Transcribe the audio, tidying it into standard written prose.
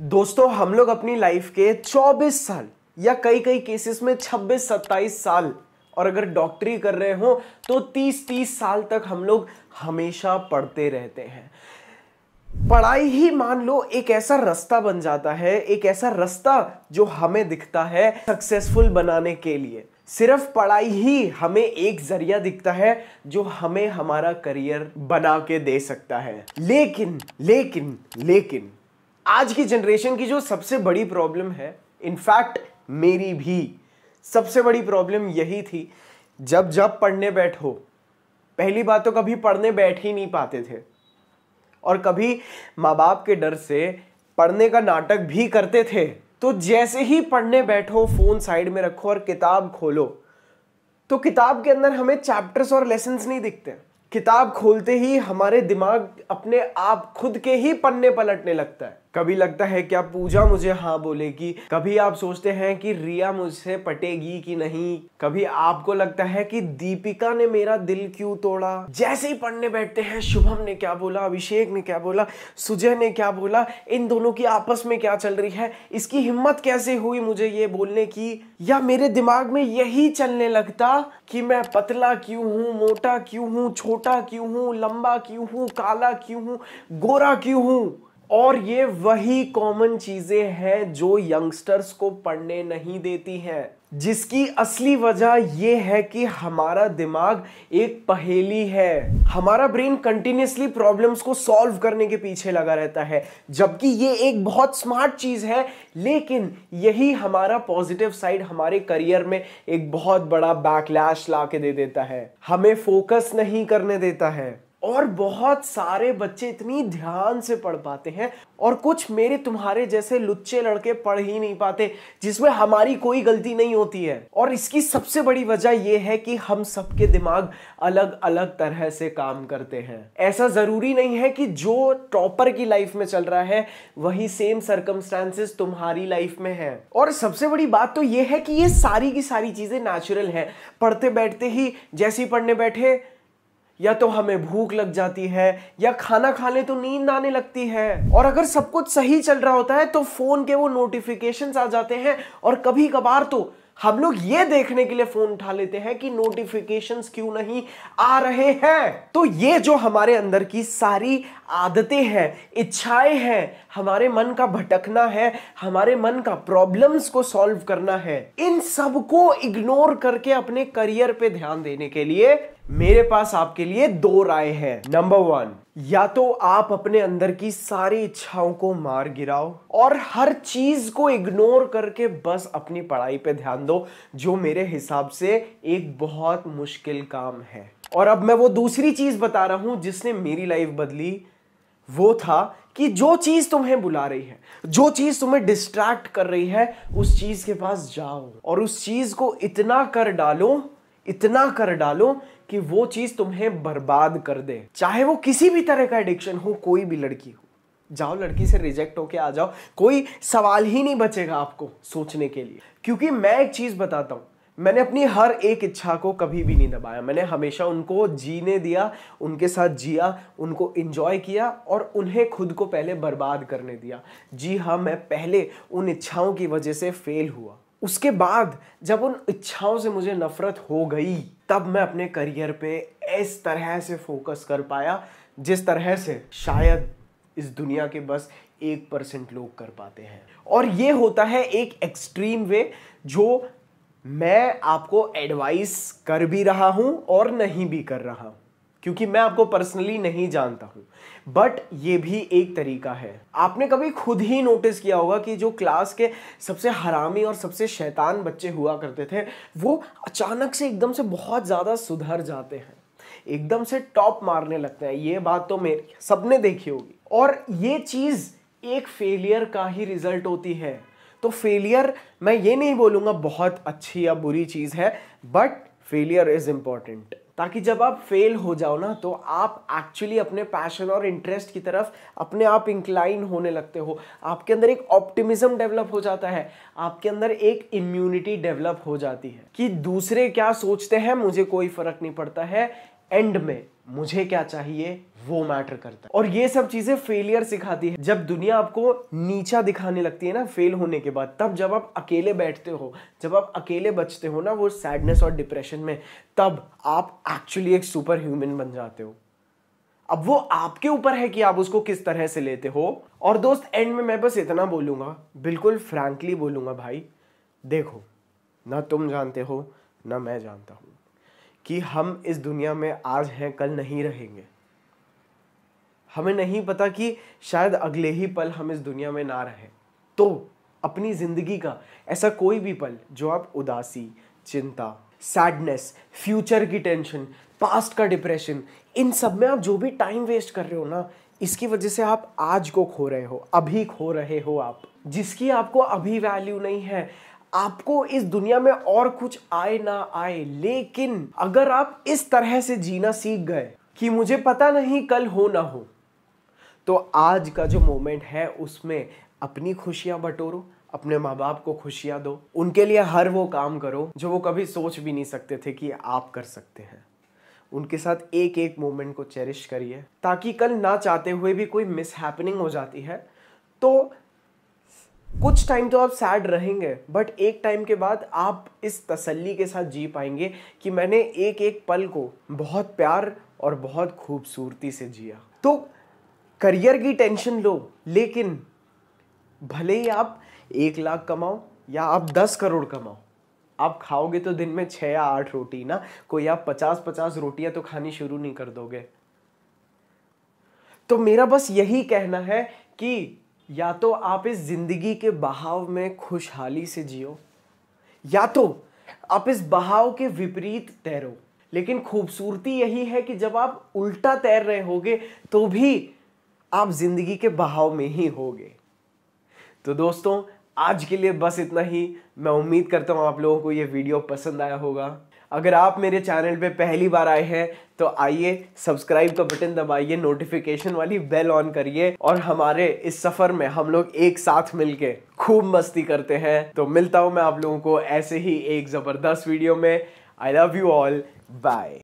दोस्तों हम लोग अपनी लाइफ के 24 साल या कई कई केसेस में 26-27 साल और अगर डॉक्टरी कर रहे हो तो 30-30 साल तक हम लोग हमेशा पढ़ते रहते हैं। पढ़ाई ही मान लो एक ऐसा रास्ता बन जाता है, एक ऐसा रास्ता जो हमें दिखता है सक्सेसफुल बनाने के लिए। सिर्फ पढ़ाई ही हमें एक जरिया दिखता है जो हमें हमारा करियर बना के दे सकता है। लेकिन आज की जनरेशन की जो सबसे बड़ी प्रॉब्लम है, इनफैक्ट मेरी भी सबसे बड़ी प्रॉब्लम यही थी, जब पढ़ने बैठो, पहली बात तो कभी पढ़ने बैठ ही नहीं पाते थे और कभी माँ बाप के डर से पढ़ने का नाटक भी करते थे। तो जैसे ही पढ़ने बैठो, फोन साइड में रखो और किताब खोलो तो किताब के अंदर हमें चैप्टर्स और लेसन्स नहीं दिखते। किताब खोलते ही हमारे दिमाग अपने आप खुद के ही पन्ने पलटने लगता है। कभी लगता है क्या पूजा मुझे हाँ बोलेगी, कभी आप सोचते हैं कि रिया मुझसे पटेगी कि नहीं, कभी आपको लगता है कि दीपिका ने मेरा दिल क्यों तोड़ा। जैसे ही पढ़ने बैठते हैं, शुभम ने क्या बोला, अभिषेक ने क्या बोला, सुजय ने क्या बोला, इन दोनों की आपस में क्या चल रही है, इसकी हिम्मत कैसे हुई मुझे ये बोलने की। या मेरे दिमाग में यही चलने लगता कि मैं पतला क्यों हूं, मोटा क्यों हूं, छोटा क्यों हूं, लंबा क्यों हूं, काला क्यों हूं, गोरा क्यों हूं। और ये वही कॉमन चीजें हैं जो यंगस्टर्स को पढ़ने नहीं देती हैं, जिसकी असली वजह यह है कि हमारा दिमाग एक पहेली है। हमारा ब्रेन कंटिन्यूअसली प्रॉब्लम्स को सॉल्व करने के पीछे लगा रहता है, जबकि ये एक बहुत स्मार्ट चीज है, लेकिन यही हमारा पॉजिटिव साइड हमारे करियर में एक बहुत बड़ा बैकलैश ला के दे देता है, हमें फोकस नहीं करने देता है। और बहुत सारे बच्चे इतनी ध्यान से पढ़ पाते हैं और कुछ मेरे तुम्हारे जैसे लुच्चे लड़के पढ़ ही नहीं पाते, जिसमें हमारी कोई गलती नहीं होती है। और इसकी सबसे बड़ी वजह यह है कि हम सबके दिमाग अलग अलग तरह से काम करते हैं। ऐसा जरूरी नहीं है कि जो टॉपर की लाइफ में चल रहा है वही सेम सर्कमस्टांसेस तुम्हारी लाइफ में है। और सबसे बड़ी बात तो यह है कि ये सारी की सारी चीजें नेचुरल है। पढ़ते बैठते ही जैसे ही पढ़ने बैठे या तो हमें भूख लग जाती है या खाना खा ले तो नींद आने लगती है। और अगर सब कुछ सही चल रहा होता है तो फोन के वो नोटिफिकेशंस आ जाते हैं और कभी कभार तो हम लोग ये देखने के लिए फोन उठा लेते हैं कि नोटिफिकेशंस क्यों नहीं आ रहे हैं। तो ये जो हमारे अंदर की सारी आदतें हैं, इच्छाएं हैं, हमारे मन का भटकना है, हमारे मन का प्रॉब्लम्स को सॉल्व करना है, इन सब को इग्नोर करके अपने करियर पे ध्यान देने के लिए मेरे पास आपके लिए दो राय है। नंबर 1, या तो आप अपने अंदर की सारी इच्छाओं को मार गिराओ और हर चीज को इग्नोर करके बस अपनी पढ़ाई पे ध्यान दो, जो मेरे हिसाब से एक बहुत मुश्किल काम है। और अब मैं वो दूसरी चीज बता रहा हूं जिसने मेरी लाइफ बदली। वो था कि जो चीज तुम्हें बुला रही है, जो चीज तुम्हें डिस्ट्रैक्ट कर रही है, उस चीज के पास जाओ और उस चीज को इतना कर डालो कि वो चीज तुम्हें बर्बाद कर दे। चाहे वो किसी भी तरह का एडिक्शन हो, कोई भी लड़की हो, जाओ लड़की से रिजेक्ट होके आ जाओ, कोई सवाल ही नहीं बचेगा आपको सोचने के लिए। क्योंकि मैं एक चीज बताता हूं, मैंने अपनी हर एक इच्छा को कभी भी नहीं दबाया। मैंने हमेशा उनको जीने दिया, उनके साथ जिया, उनको एंजॉय किया और उन्हें खुद को पहले बर्बाद करने दिया। जी हाँ, मैं पहले उन इच्छाओं की वजह से फेल हुआ। उसके बाद जब उन इच्छाओं से मुझे नफरत हो गई, तब मैं अपने करियर पे इस तरह से फोकस कर पाया जिस तरह से शायद इस दुनिया के बस 1% लोग कर पाते हैं। और ये होता है एक एक्सट्रीम वे जो मैं आपको एडवाइस कर भी रहा हूं और नहीं भी कर रहा हूं, क्योंकि मैं आपको पर्सनली नहीं जानता हूं, बट ये भी एक तरीका है। आपने कभी खुद ही नोटिस किया होगा कि जो क्लास के सबसे हरामी और सबसे शैतान बच्चे हुआ करते थे, वो अचानक से एकदम से बहुत ज्यादा सुधर जाते हैं, एकदम से टॉप मारने लगते हैं। ये बात तो मेरी सबने देखी होगी। और ये चीज एक फेलियर का ही रिजल्ट होती है। तो फेलियर, मैं ये नहीं बोलूंगा बहुत अच्छी या बुरी चीज है, बट फेलियर इज इंपॉर्टेंट, ताकि जब आप फेल हो जाओ ना तो आप एक्चुअली अपने पैशन और इंटरेस्ट की तरफ अपने आप इंक्लाइन होने लगते हो। आपके अंदर एक ऑप्टिमिज्म डेवलप हो जाता है, आपके अंदर एक इम्यूनिटी डेवलप हो जाती है कि दूसरे क्या सोचते हैं मुझे कोई फर्क नहीं पड़ता है, एंड में मुझे क्या चाहिए वो मैटर करता है। और ये सब चीजें फेलियर सिखाती है। जब दुनिया आपको नीचा दिखाने लगती है ना फेल होने के बाद, तब जब आप अकेले बैठते हो, जब आप अकेले बचते हो ना वो सैडनेस और डिप्रेशन में, तब आप एक्चुअली एक सुपर ह्यूमन बन जाते हो। अब वो आपके ऊपर है कि आप उसको किस तरह से लेते हो। और दोस्त, एंड में मैं बस इतना बोलूंगा, बिल्कुल फ्रैंकली बोलूंगा भाई, देखो ना तुम जानते हो ना मैं जानता हूं कि हम इस दुनिया में आज हैं कल नहीं रहेंगे। हमें नहीं पता कि शायद अगले ही पल हम इस दुनिया में ना रहें। तो अपनी जिंदगी का ऐसा कोई भी पल जो आप उदासी, चिंता, सैडनेस, फ्यूचर की टेंशन, पास्ट का डिप्रेशन, इन सब में आप जो भी टाइम वेस्ट कर रहे हो ना, इसकी वजह से आप आज को खो रहे हो, अभी खो रहे हो आप, जिसकी आपको अभी वैल्यू नहीं है। आपको इस दुनिया में और कुछ आए ना आए, लेकिन अगर आप इस तरह से जीना सीख गए कि मुझे पता नहीं कल हो ना हो, तो आज का जो मोमेंट है उसमें अपनी खुशियां बटोरो, अपने माँ बाप को खुशियां दो, उनके लिए हर वो काम करो जो वो कभी सोच भी नहीं सकते थे कि आप कर सकते हैं। उनके साथ एक एक मोमेंट को चेरिश करिए, ताकि कल ना चाहते हुए भी कोई मिस हैपनिंग हो जाती है तो कुछ टाइम तो आप सैड रहेंगे, बट एक टाइम के बाद आप इस तसल्ली के साथ जी पाएंगे कि मैंने एक एक पल को बहुत प्यार और बहुत खूबसूरती से जिया। तो करियर की टेंशन लो, लेकिन भले ही आप 1 लाख कमाओ या आप 10 करोड़ कमाओ, आप खाओगे तो दिन में 6 या 8 रोटी ना, कोई आप 50-50 रोटियां तो खानी शुरू नहीं कर दोगे। तो मेरा बस यही कहना है कि या तो आप इस जिंदगी के बहाव में खुशहाली से जियो, या तो आप इस बहाव के विपरीत तैरो। लेकिन खूबसूरती यही है कि जब आप उल्टा तैर रहे होगे तो भी आप जिंदगी के बहाव में ही होगे। तो दोस्तों, आज के लिए बस इतना ही। मैं उम्मीद करता हूं आप लोगों को ये वीडियो पसंद आया होगा। अगर आप मेरे चैनल पे पहली बार आए हैं तो आइए, सब्सक्राइब का बटन दबाइए, नोटिफिकेशन वाली बेल ऑन करिए, और हमारे इस सफर में हम लोग एक साथ मिलके खूब मस्ती करते हैं। तो मिलता हूं मैं आप लोगों को ऐसे ही एक जबरदस्त वीडियो में। I love you all, bye.